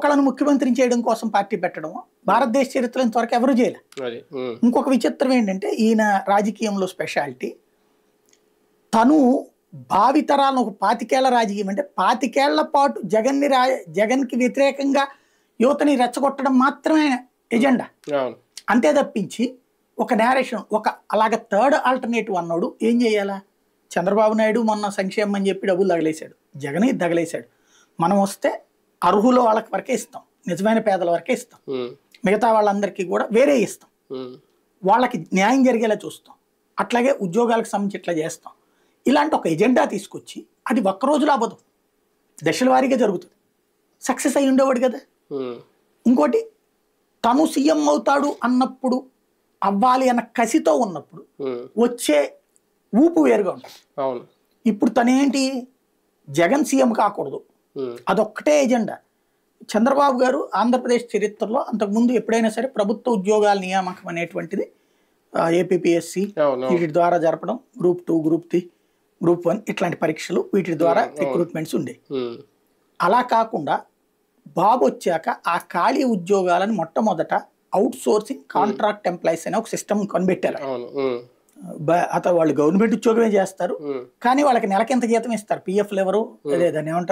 ఒకళ్ళను ముఖ్యమంత్రిని చేయడం కోసం పార్టీ పెట్టడం భారతదేశ చరిత్రలో ఇంతవరకు ఎవరు చేయలే. ఇంకొక విచిత్రం ఏంటంటే ఈయన రాజకీయంలో స్పెషాలిటీ తను భావితరాలను ఒక 25 ఏళ్ల రాజకీయం అంటే 25 ఏళ్ల పాటు జగన్కి వ్యతిరేకంగా యువతని రెచ్చగొట్టడం మాత్రమే ఎజెండా. అంతే తప్పించి ఒక నేరేషన్ ఒక అలాగ థర్డ్ ఆల్టర్నేటివ్ అన్నాడు ఏం చేయాలా? చంద్రబాబు నాయుడు మొన్న సంక్షేమం అని చెప్పి డబ్బులు తగలేశాడు, జగన్ తగలేశాడు. మనం వస్తే అర్హుల వాళ్ళకి వరకే ఇస్తాం, నిజమైన పేదల వరకే ఇస్తాం, మిగతా వాళ్ళందరికీ కూడా వేరే ఇస్తాం, వాళ్ళకి న్యాయం జరిగేలా చూస్తాం, అట్లాగే ఉద్యోగాలకు సంబంధించి ఇట్లా చేస్తాం. ఇలాంటి ఒక ఎజెండా తీసుకొచ్చి అది ఒక్క రోజులో అవ్వదు, దశల వారీగా జరుగుతుంది. సక్సెస్ అయ్యి ఉండేవాడు కదా. ఇంకోటి తను సీఎం అవుతాడు అన్నప్పుడు అవ్వాలి అన్న కసితో ఉన్నప్పుడు వచ్చే ఊపు వేరుగా ఉంటుంది. ఇప్పుడు తనేంటి జగన్ సీఎం కాకూడదు, అదొక్కటే ఎజెండా. చంద్రబాబు గారు ఆంధ్రప్రదేశ్ చరిత్రలో అంతకుముందు ఎప్పుడైనా సరే ప్రభుత్వ ఉద్యోగాల నియామకం అనేటువంటిది ఏపీపీఎస్సి వీటి ద్వారా జరపడం, గ్రూప్ 2, గ్రూప్ 3, గ్రూప్ 1 ఇట్లాంటి పరీక్షలు వీటి ద్వారా రిక్రూట్మెంట్స్ ఉండే. అలా కాకుండా బాబు వచ్చాక ఆ ఖాళీ ఉద్యోగాలను మొట్టమొదట అవుట్ సోర్సింగ్ కాంట్రాక్ట్ ఎంప్లాయీస్ అనే ఒక సిస్టమ్ కనిపెట్టారు. అతను వాళ్ళు గవర్నమెంట్ ఉద్యోగమే చేస్తారు కానీ వాళ్ళకి నెలకి ఎంత జీతం ఇస్తారు, పిఎఫ్లు ఎవరు, దాన్ని ఏమంటారు